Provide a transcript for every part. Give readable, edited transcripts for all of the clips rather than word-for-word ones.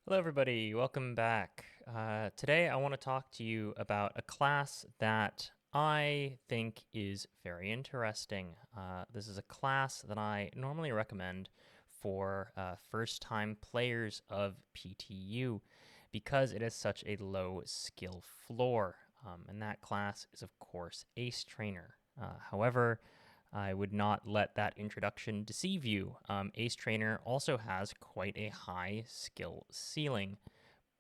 Hello, everybody. Welcome back. Today, I want to talk to you about a class that I think is very interesting. This is a class that I normally recommend for first-time players of PTU because it has such a low skill floor. And that class is, of course, Ace Trainer. However, I would not let that introduction deceive you. Ace Trainer also has quite a high skill ceiling,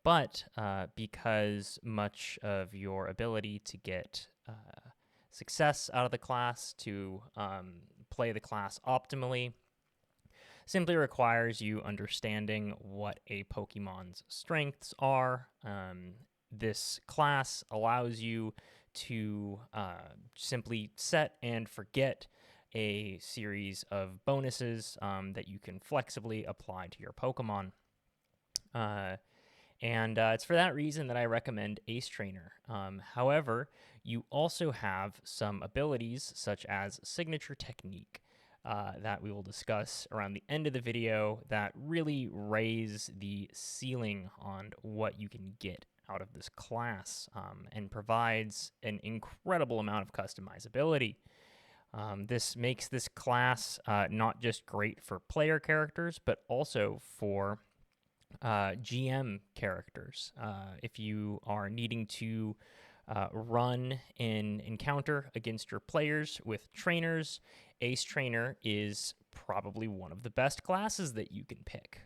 but because much of your ability to get success out of the class, to play the class optimally, simply requires you understanding what a Pokemon's strengths are. This class allows you to simply set and forget a series of bonuses that you can flexibly apply to your Pokemon. And it's for that reason that I recommend Ace Trainer. However, you also have some abilities such as Signature Technique that we will discuss around the end of the video that really raise the ceiling on what you can get out of this class and provides an incredible amount of customizability. This makes this class not just great for player characters, but also for GM characters. If you are needing to run an encounter against your players with trainers, Ace Trainer is probably one of the best classes that you can pick.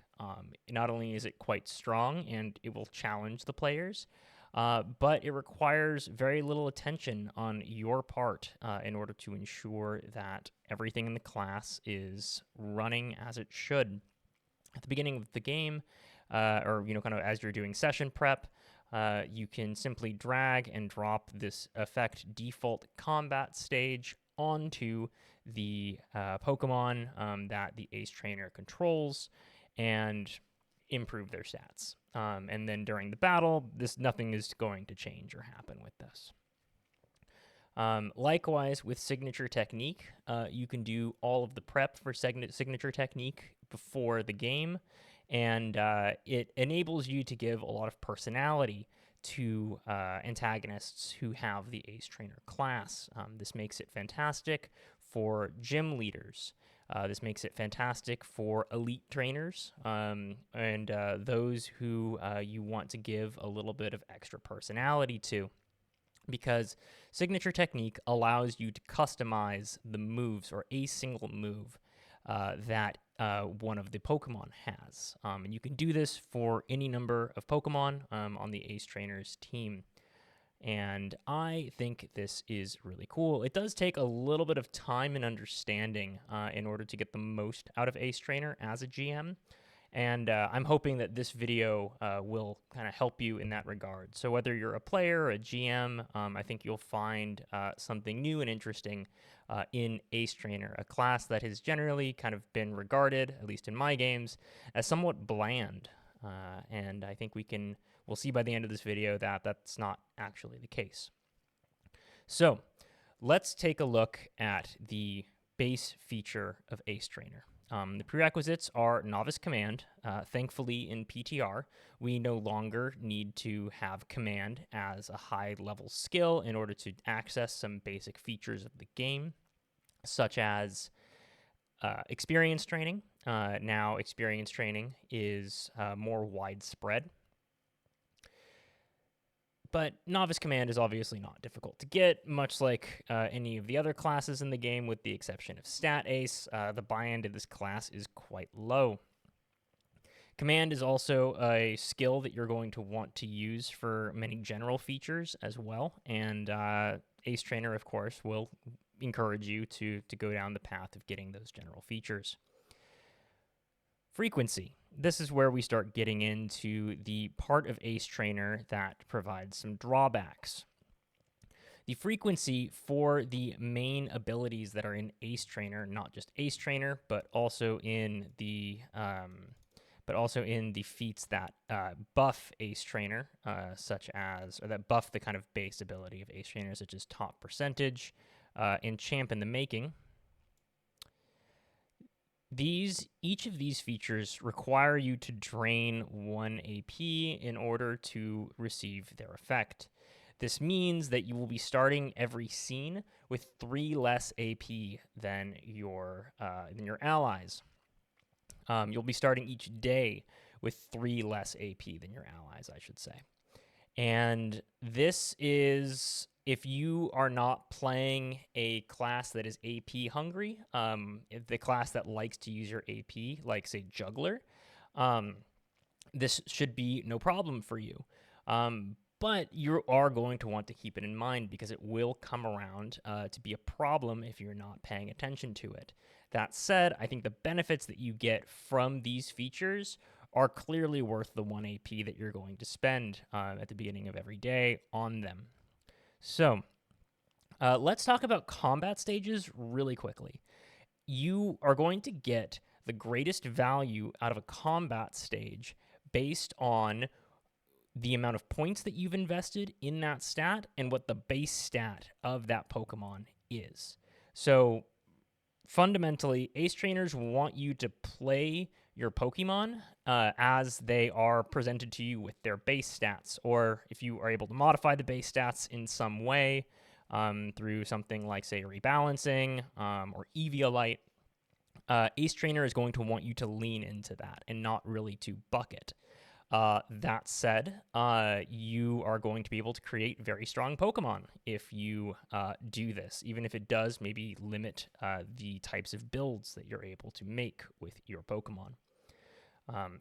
Not only is it quite strong and it will challenge the players, but it requires very little attention on your part in order to ensure that everything in the class is running as it should. At the beginning of the game, or kind of as you're doing session prep, you can simply drag and drop this effect default combat stage onto the Pokemon that the Ace Trainer controls and improve their stats. And then during the battle, nothing is going to change or happen with this. Likewise, with Signature Technique, you can do all of the prep for Signature Technique before the game, and it enables you to give a lot of personality to antagonists who have the Ace Trainer class. This makes it fantastic for gym leaders. This makes it fantastic for elite trainers and those who you want to give a little bit of extra personality to, because Signature Technique allows you to customize the moves or a single move that one of the Pokemon has. And you can do this for any number of Pokemon on the Ace Trainer's team. And I think this is really cool. It does take a little bit of time and understanding in order to get the most out of Ace Trainer as a GM. And I'm hoping that this video will kind of help you in that regard. So whether you're a player or a GM, I think you'll find something new and interesting in Ace Trainer, a class that has generally kind of been regarded, at least in my games, as somewhat bland. And I think we'll see by the end of this video that that's not actually the case. So let's take a look at the base feature of Ace Trainer. The prerequisites are Novice Command. Thankfully, in PTR, we no longer need to have Command as a high-level skill in order to access some basic features of the game, such as experience training. Now, experience training is more widespread. But Novice Command is obviously not difficult to get, much like any of the other classes in the game, with the exception of Stat Ace. The buy-in to this class is quite low. Command is also a skill that you're going to want to use for many general features as well, and Ace Trainer, of course, will encourage you to go down the path of getting those general features. Frequency. This is where we start getting into the part of Ace Trainer that provides some drawbacks. The frequency for the main abilities that are in Ace Trainer, not just Ace Trainer, but also in the feats that buff Ace Trainer, or that buff the kind of base ability of Ace Trainer, such as Top Percentage and Champ in the Making. Each of these features require you to drain 1 AP in order to receive their effect. This means that you will be starting every scene with 3 less AP than your allies. You'll be starting each day with 3 less AP than your allies, I should say. And this is if you are not playing a class that is AP hungry, if the class that likes to use your AP, like say Juggler, this should be no problem for you. But you are going to want to keep it in mind because it will come around to be a problem if you're not paying attention to it. That said, I think the benefits that you get from these features are clearly worth the 1 AP that you're going to spend at the beginning of every day on them. So let's talk about combat stages really quickly. You are going to get the greatest value out of a combat stage based on the amount of points that you've invested in that stat and what the base stat of that Pokemon is. So fundamentally, Ace Trainers want you to play your Pokemon as they are presented to you with their base stats, or if you are able to modify the base stats in some way through something like, say, rebalancing or Eviolite, Ace Trainer is going to want you to lean into that and not really to buck it. That said, you are going to be able to create very strong Pokemon if you do this, even if it does maybe limit the types of builds that you're able to make with your Pokemon.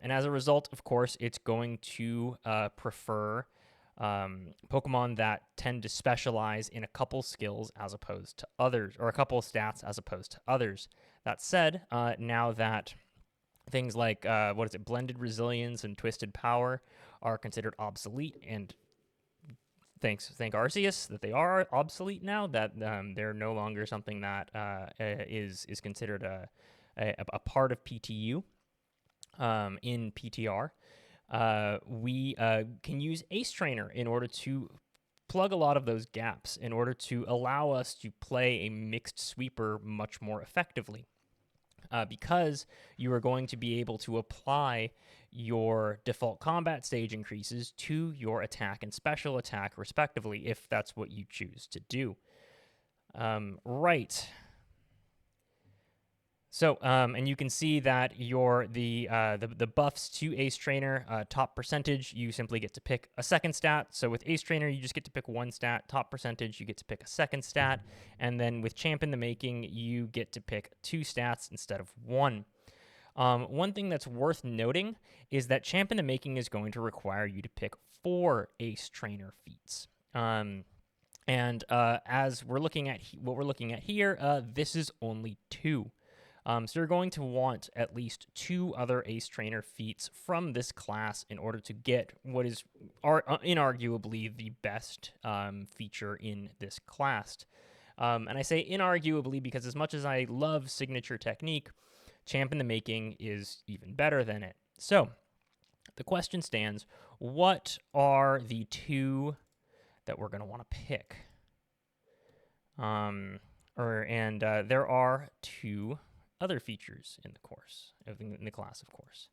And as a result, of course, it's going to prefer Pokemon that tend to specialize in a couple skills as opposed to others, or a couple stats as opposed to others. That said, now that things like, Blended Resilience and Twisted Power are considered obsolete, and thank Arceus that they are obsolete now, that they're no longer something that is considered a part of PTU in PTR. We can use Ace Trainer in order to plug a lot of those gaps, in order to allow us to play a mixed sweeper much more effectively. Because you are going to be able to apply your default combat stage increases to your attack and special attack, respectively, if that's what you choose to do. Right. So, and you can see that the buffs to Ace Trainer, top percentage, you simply get to pick a second stat. So with Ace Trainer, you just get to pick one stat. Top percentage, you get to pick a second stat. And then with Champ in the Making, you get to pick 2 stats instead of 1. One thing that's worth noting is that Champ in the Making is going to require you to pick 4 Ace Trainer feats. And as we're looking at what we're looking at here, this is only 2. So you're going to want at least 2 other Ace Trainer feats from this class in order to get what is inarguably the best feature in this class. And I say inarguably because as much as I love Signature Technique, Champ in the Making is even better than it. So the question stands, what are the 2 that we're going to want to pick? There are 2 other features in the course, in the class, of course.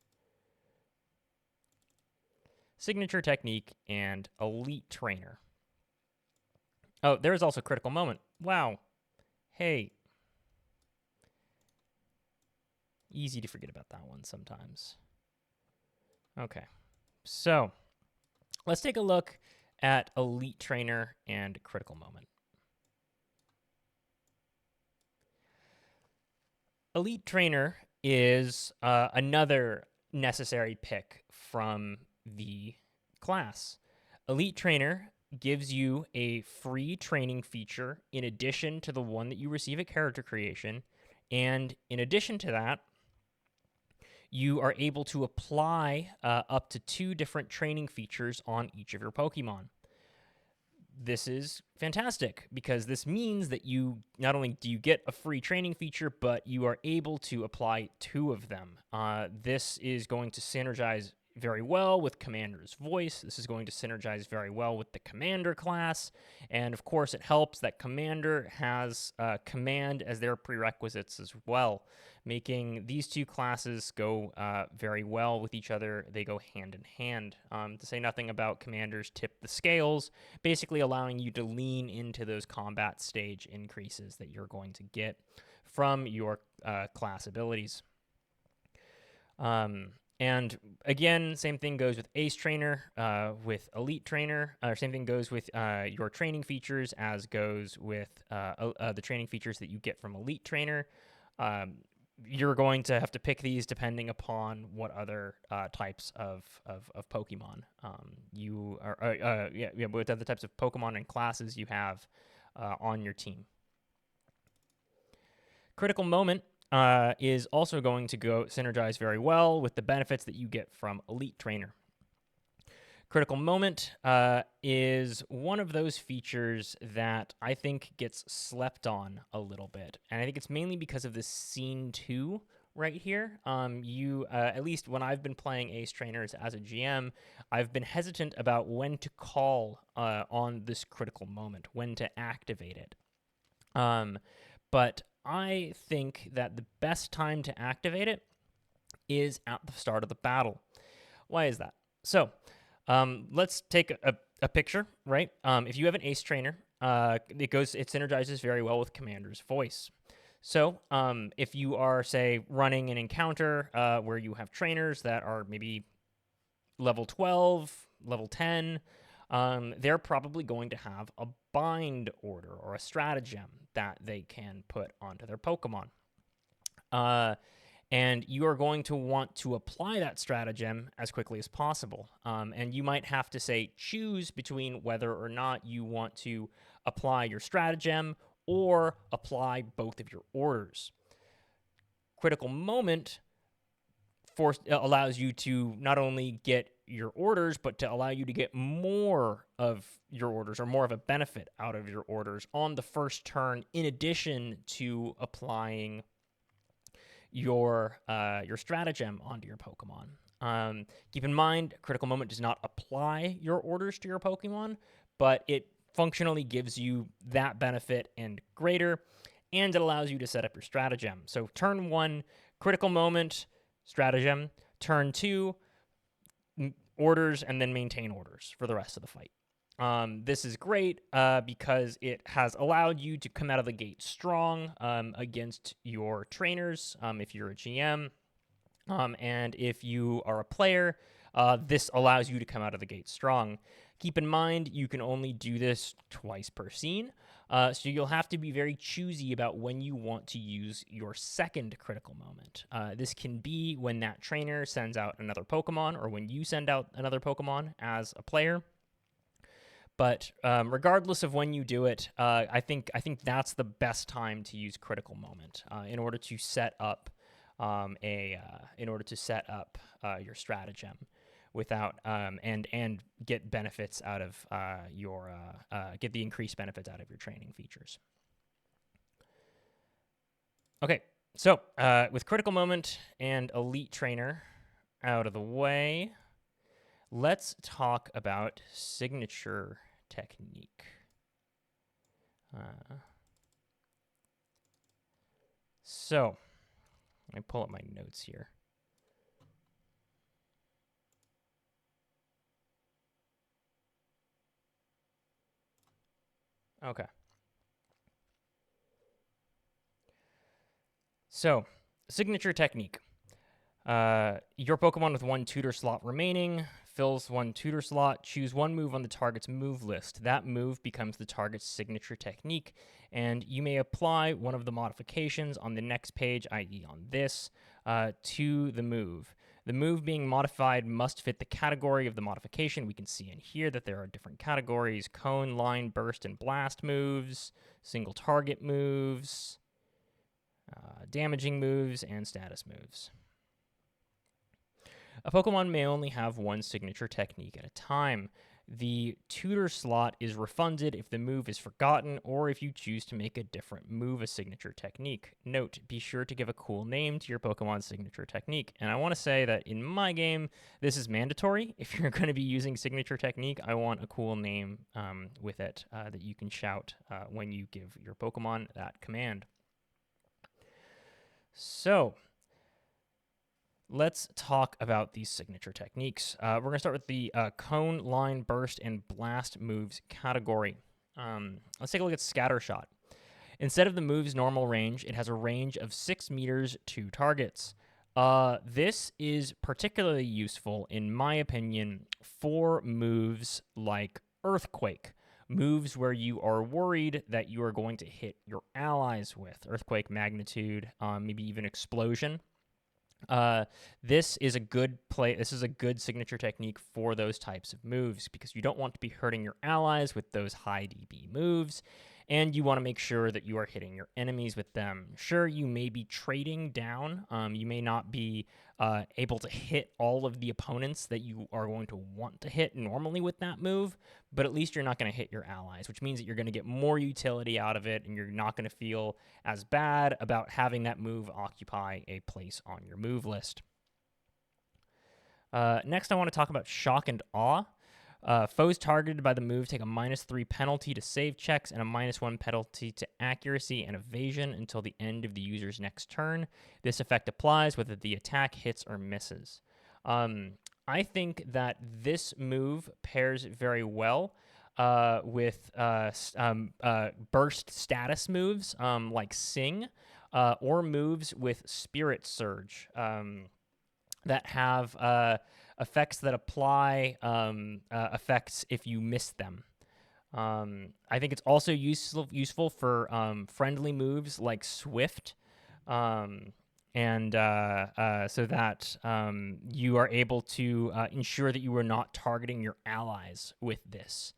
Signature Technique and Elite Trainer. Oh, there's also Critical Moment. Wow. Hey. Easy to forget about that one sometimes. Okay. So, let's take a look at Elite Trainer and Critical Moment. Elite Trainer is another necessary pick from the class. Elite Trainer gives you a free training feature in addition to the one that you receive at character creation. And in addition to that, you are able to apply up to 2 different training features on each of your Pokemon. This is fantastic because this means that you not only do you get a free training feature, but you are able to apply 2 of them. This is going to synergize very well with Commander's voice. This is going to synergize very well with the Commander class. And of course, it helps that Commander has Command as their prerequisites as well, making these two classes go very well with each other. They go hand in hand. To say nothing about Commander's Tip the Scales, basically allowing you to lean into those combat stage increases that you're going to get from your class abilities. And again, same thing goes with Ace Trainer, with Elite Trainer, or same thing goes with your training features as goes with the training features that you get from Elite Trainer. You're going to have to pick these depending upon what other types of Pokemon you are, what other types of Pokemon and classes you have on your team. Critical Moment is also going to go synergize very well with the benefits that you get from Elite Trainer. Critical Moment is one of those features that I think gets slept on a little bit, and I think it's mainly because of this Scene 2 right here. At least when I've been playing Ace Trainers as a GM, I've been hesitant about when to call on this Critical Moment, when to activate it. But I think that the best time to activate it is at the start of the battle. Why is that? So, let's take a picture, right? If you have an Ace Trainer, it synergizes very well with Commander's voice. So, if you are, say, running an encounter where you have trainers that are maybe level 12, level 10, they're probably going to have a bind order or a stratagem that they can put onto their Pokemon. And you are going to want to apply that stratagem as quickly as possible. And you might have to, say, choose between whether or not you want to apply your stratagem or apply both of your orders. Critical Moment allows you to not only get your orders, but to allow you to get more of your orders or more of a benefit out of your orders on the first turn, in addition to applying your stratagem onto your Pokemon. Keep in mind, Critical Moment does not apply your orders to your Pokemon, but it functionally gives you that benefit and greater, and it allows you to set up your stratagem. So turn 1, Critical Moment, stratagem. Turn 2, orders, and then maintain orders for the rest of the fight. This is great because it has allowed you to come out of the gate strong against your trainers if you're a GM. And if you are a player, this allows you to come out of the gate strong. Keep in mind, you can only do this twice per scene, so you'll have to be very choosy about when you want to use your second Critical Moment. This can be when that trainer sends out another Pokemon, or when you send out another Pokemon as a player. But regardless of when you do it, I think that's the best time to use Critical Moment in order to set up your stratagem without and get benefits out of get the increased benefits out of your training features. Okay, so with Critical Moment and Elite Trainer out of the way, let's talk about signature technique. So let me pull up my notes here. Okay. So, signature technique. Your Pokemon with 1 tutor slot remaining fills 1 tutor slot. Choose 1 move on the target's move list. That move becomes the target's signature technique, and you may apply one of the modifications on the next page, i.e. on this, to the move. The move being modified must fit the category of the modification. We can see in here that there are different categories: cone, line, burst, and blast moves, single target moves, damaging moves, and status moves. A Pokemon may only have 1 signature technique at a time. The tutor slot is refunded if the move is forgotten or if you choose to make a different move a signature technique. Note, be sure to give a cool name to your Pokemon signature technique. And I want to say that in my game, this is mandatory. If you're going to be using signature technique, I want a cool name with it that you can shout when you give your Pokemon that command. So, let's talk about these signature techniques. We're going to start with the Cone, Line, Burst, and Blast moves category. Let's take a look at Scatter Shot. Instead of the move's normal range, it has a range of 6 meters to targets. This is particularly useful, in my opinion, for moves like Earthquake. Moves where you are worried that you are going to hit your allies with. Earthquake, Magnitude, maybe even Explosion. This is a good play. This is a good signature technique for those types of moves because you don't want to be hurting your allies with those high DB moves, and you want to make sure that you are hitting your enemies with them. Sure, you may be trading down. You may not be able to hit all of the opponents that you are going to want to hit normally with that move, but at least you're not going to hit your allies, which means that you're going to get more utility out of it, and you're not going to feel as bad about having that move occupy a place on your move list. Next, I want to talk about Shock and Awe. Foes targeted by the move take a -3 penalty to save checks and a -1 penalty to accuracy and evasion until the end of the user's next turn. This effect applies whether the attack hits or misses. I think that this move pairs very well with burst status moves like Sing or moves with Spirit Surge that have effects that apply effects if you miss them. I think it's also useful for friendly moves like Swift, so that you are able to ensure that you are not targeting your allies with this.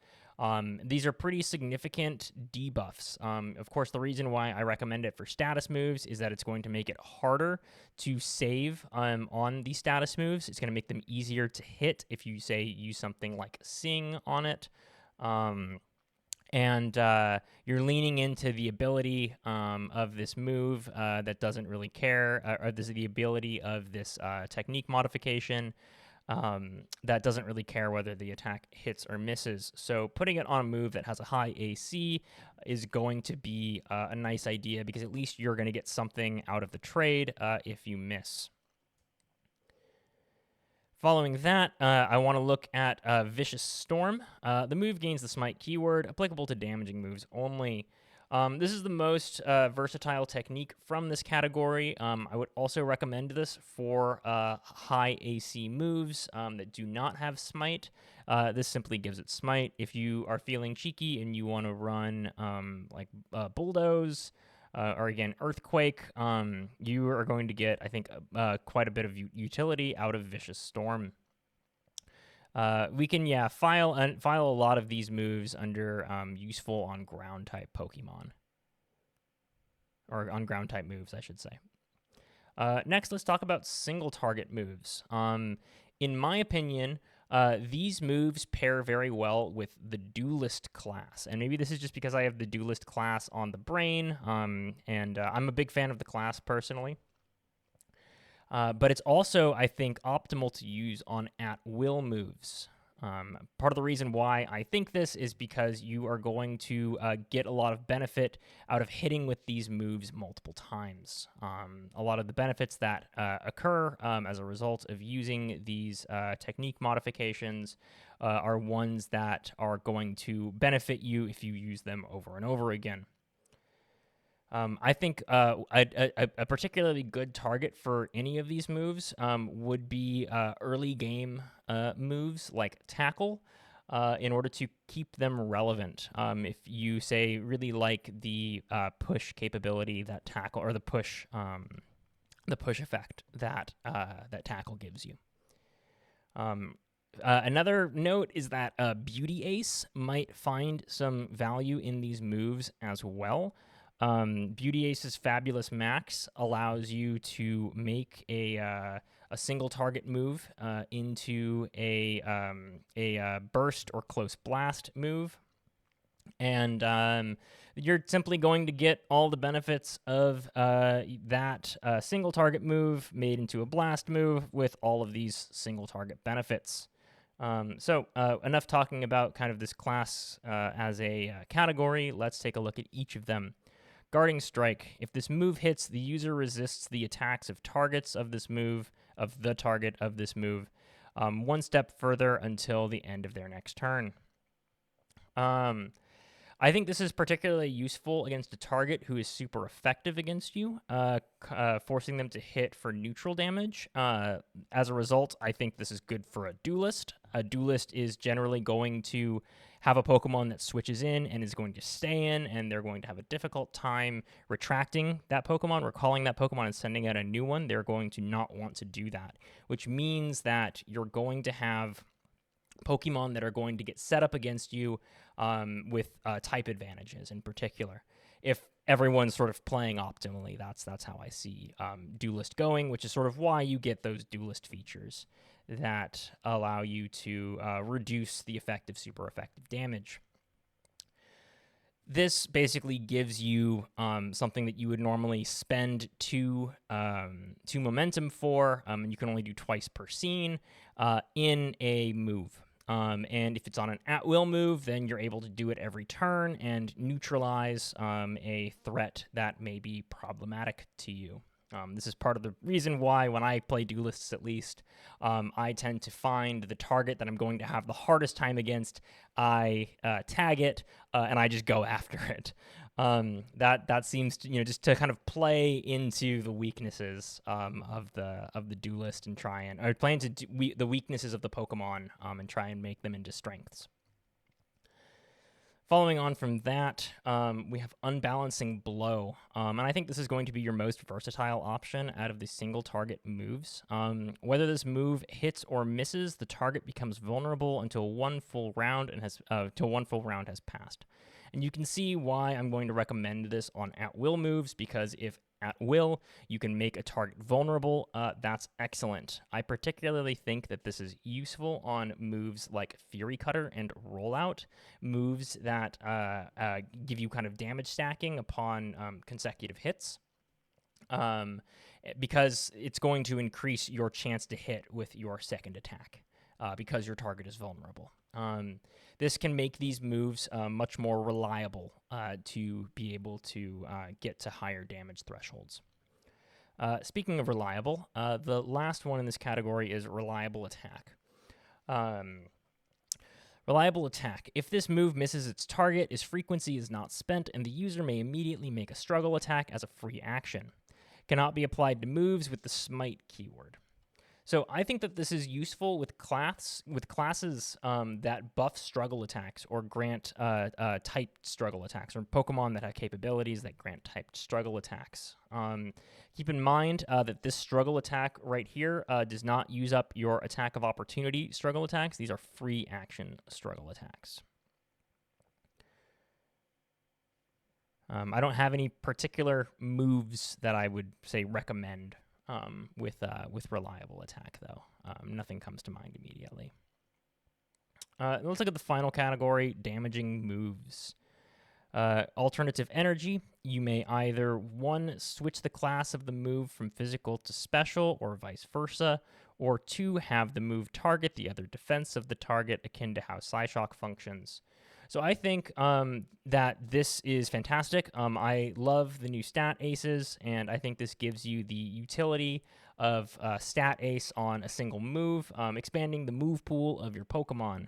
These are pretty significant debuffs. Of course, the reason why I recommend it for status moves is that it's going to make it harder to save on these status moves. It's going to make them easier to hit if you, say, use something like Sing on it. You're leaning into the ability of this move that doesn't really care, or the ability of this technique modification that doesn't really care whether the attack hits or misses. So putting it on a move that has a high AC is going to be a nice idea because at least you're going to get something out of the trade if you miss. Following that, I want to look at Vicious Storm. The move gains the Smite keyword, applicable to damaging moves only. This is the most versatile technique from this category. I would also recommend this for high AC moves that do not have Smite. This simply gives it Smite. If you are feeling cheeky and you want to run like Bulldoze or again Earthquake, you are going to get, I think, quite a bit of utility out of Vicious Storm. We can, file a lot of these moves under useful on ground type Pokemon. Or on ground type moves, I should say. Next, let's talk about single target moves. In my opinion, these moves pair very well with the Duelist class. And maybe this is just because I have the Duelist class on the brain, and I'm a big fan of the class personally. But it's also, I think, optimal to use on at-will moves. Part of the reason why I think this is because you are going to get a lot of benefit out of hitting with these moves multiple times. A lot of the benefits that occur as a result of using these technique modifications are ones that are going to benefit you if you use them over and over again. I think a particularly good target for any of these moves would be early game moves like Tackle in order to keep them relevant. If you, say, really like the push capability that Tackle, or the push effect that that Tackle gives you. Another note is that Beauty Ace might find some value in these moves as well. Beauty Ace's Fabulous Max allows you to make a a single target move into a burst or close blast move. And you're simply going to get all the benefits of that single target move made into a blast move with all of these single target benefits. So enough talking about kind of this class as a category. Let's take a look at each of them. Guarding Strike. If this move hits, the user resists the attacks of targets of this move, of the target of this move, one step further until the end of their next turn. I think this is particularly useful against a target who is super effective against you, forcing them to hit for neutral damage. As a result, I think this is good for a duelist. A duelist is generally going to have a Pokemon that switches in and is going to stay in, and they're going to have a difficult time retracting that Pokemon, recalling that Pokemon, and sending out a new one. They're going to not want to do that, which means that you're going to have Pokemon that are going to get set up against you with type advantages in particular. If everyone's sort of playing optimally, that's how I see Duelist going, which is sort of why you get those Duelist features that allow you to reduce the effect of super effective damage. This basically gives you something that you would normally spend two momentum for, and you can only do twice per scene in a move. And if it's on an at-will move, then you're able to do it every turn and neutralize a threat that may be problematic to you. This is part of the reason why, when I play Duelists at least, I tend to find the target that I'm going to have the hardest time against, I tag it, and I just go after it. That seems to, just to kind of play into the weaknesses of the Duelist and try and, or play into the weaknesses of the Pokemon and try and make them into strengths. Following on from that, we have Unbalancing Blow, and I think this is going to be your most versatile option out of the single target moves. Whether this move hits or misses, the target becomes vulnerable until one full round has passed. And you can see why I'm going to recommend this on at-will moves, because if at will you can make a target vulnerable, that's excellent. I particularly think that this is useful on moves like Fury Cutter and Rollout, moves that give you kind of damage stacking upon consecutive hits, because it's going to increase your chance to hit with your second attack because your target is vulnerable. This can make these moves much more reliable to be able to get to higher damage thresholds. Speaking of reliable, the last one in this category is Reliable Attack. Reliable Attack. If this move misses its target, its frequency is not spent, and the user may immediately make a struggle attack as a free action. Cannot be applied to moves with the Smite keyword. So I think that this is useful with classes that buff struggle attacks or grant typed struggle attacks, or Pokemon that have capabilities that grant typed struggle attacks. Keep in mind that this struggle attack right here does not use up your attack of opportunity struggle attacks. These are free action struggle attacks. I don't have any particular moves that I would say recommend with Reliable Attack, though. Nothing comes to mind immediately. Let's look at the final category, Damaging Moves. Alternative Energy. You may either, 1, switch the class of the move from physical to special, or vice versa, or 2, have the move target the other defense of the target, akin to how Psyshock functions. So I think that this is fantastic. I love the new stat aces, and I think this gives you the utility of stat ace on a single move, expanding the move pool of your Pokemon.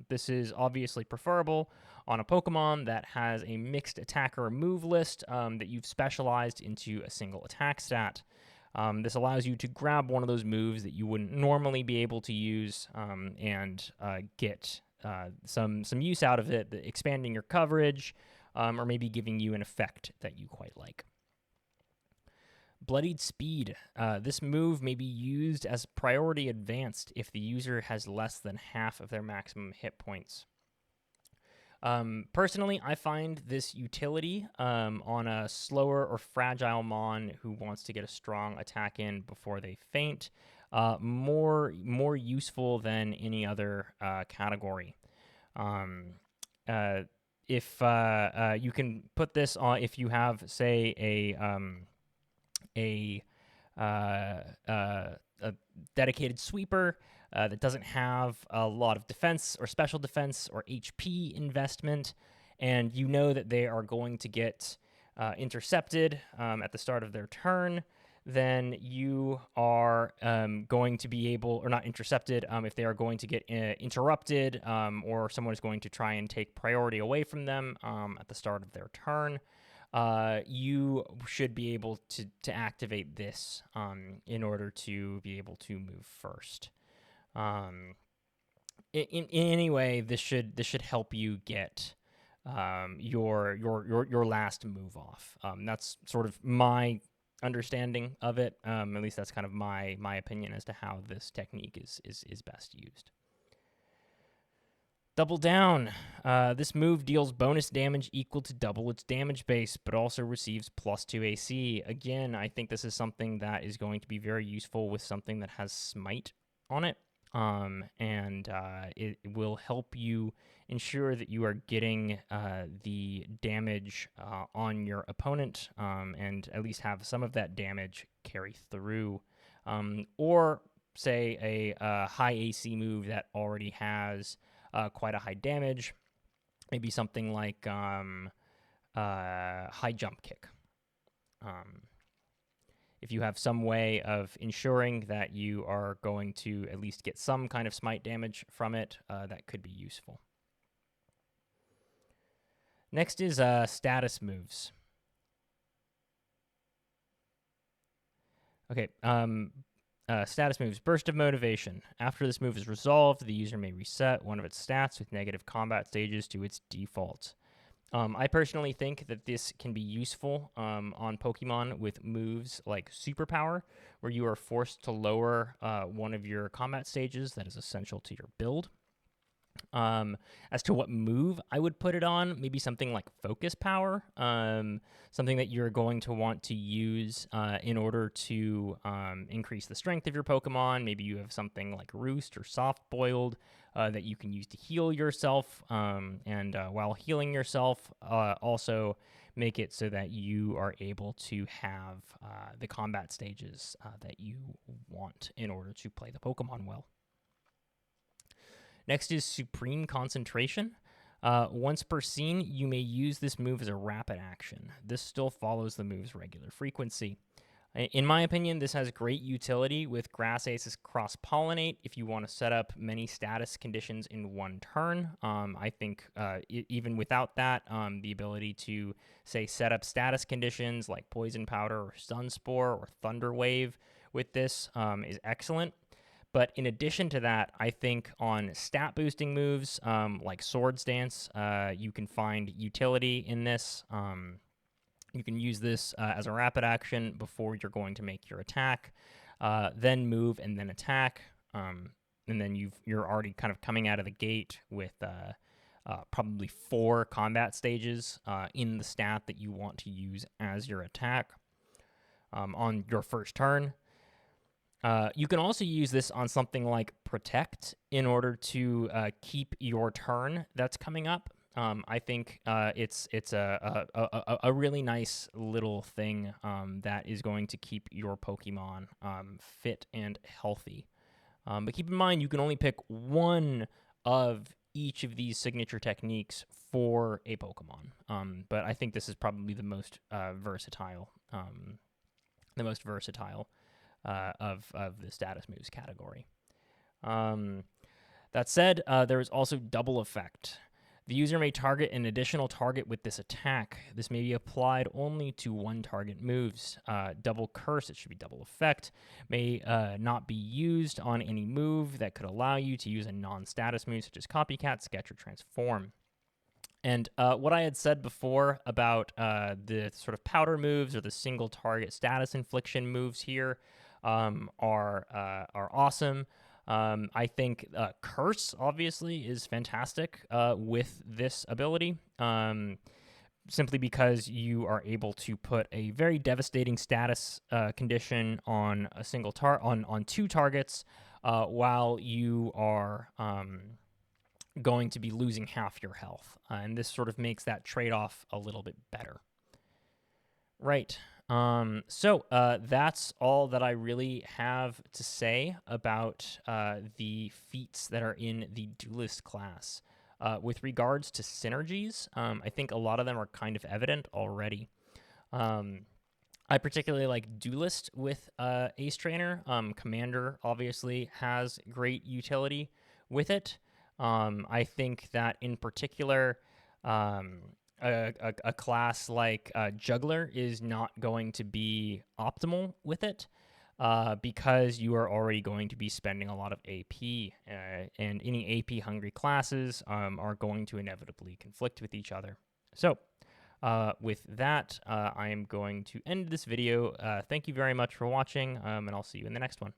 This is obviously preferable on a Pokemon that has a mixed attacker move list that you've specialized into a single attack stat. This allows you to grab one of those moves that you wouldn't normally be able to use and get some use out of it, expanding your coverage, or maybe giving you an effect that you quite like. Bloodied Speed. This move may be used as priority advanced if the user has less than half of their maximum hit points. Personally, I find this utility on a slower or fragile Mon who wants to get a strong attack in before they faint more useful than any other category. If you can put this on, if you have, say, a a dedicated sweeper that doesn't have a lot of defense or special defense or HP investment, and you know that they are going to get intercepted at the start of their turn, then you are going to be able, or not intercepted, if they are going to get interrupted, or someone is going to try and take priority away from them at the start of their turn. You should be able to activate this in order to be able to move first. In any way, this should help you get your last move off. That's sort of my understanding of it. At least that's kind of my opinion as to how this technique is best used. Double down. This move deals bonus damage equal to double its damage base, but also receives +2 AC. Again, I think this is something that is going to be very useful with something that has Smite on it. It will help you ensure that you are getting the damage on your opponent, and at least have some of that damage carry through. Or, say, a high AC move that already has quite a high damage, maybe something like high jump kick. If you have some way of ensuring that you are going to at least get some kind of smite damage from it, that could be useful. Next is status moves. Okay, status moves. Burst of Motivation. After this move is resolved, the user may reset one of its stats with negative combat stages to its default. I personally think that this can be useful on Pokemon with moves like Superpower, where you are forced to lower one of your combat stages that is essential to your build. As to what move I would put it on, maybe something like Focus Power, something that you're going to want to use in order to increase the strength of your Pokemon. Maybe you have something like Roost or Soft Boiled that you can use to heal yourself, and while healing yourself, also make it so that you are able to have the combat stages that you want in order to play the Pokemon well. Next is Supreme Concentration. Once per scene, you may use this move as a rapid action. This still follows the move's regular frequency. In my opinion, this has great utility with Grass Ace's Cross-Pollinate if you want to set up many status conditions in one turn. I think even without that, the ability to, say, set up status conditions like Poison Powder or Sunspore or Thunder Wave with this is excellent. But in addition to that, I think on stat boosting moves like Swords Dance, you can find utility in this. You can use this as a rapid action before you're going to make your attack, then move and then attack, and then you're already kind of coming out of the gate with probably 4 combat stages in the stat that you want to use as your attack on your first turn. You can also use this on something like Protect in order to keep your turn that's coming up. I think it's a really nice little thing that is going to keep your Pokemon fit and healthy. But keep in mind, you can only pick one of each of these signature techniques for a Pokemon. But I think this is probably the most versatile. Of the status moves category. That said, there is also double effect. The user may target an additional target with this attack. This may be applied only to one target moves. Double curse, it should be double effect, may not be used on any move that could allow you to use a non-status move such as Copycat, Sketch, or Transform. And what I had said before about the sort of powder moves or the single target status infliction moves here are awesome. I think Curse, obviously, is fantastic with this ability. simply because you are able to put a very devastating status condition on a single on two targets, while you are going to be losing half your health, and this sort of makes that trade-off a little bit better. Right. So that's all that I really have to say about the feats that are in the Duelist class. With regards to synergies, I think a lot of them are kind of evident already. I particularly like Duelist with Ace Trainer. Commander obviously has great utility with it. I think that in particular, a class like Juggler is not going to be optimal with it, because you are already going to be spending a lot of AP, and any AP hungry classes are going to inevitably conflict with each other. So with that, I am going to end this video. Thank you very much for watching, and I'll see you in the next one.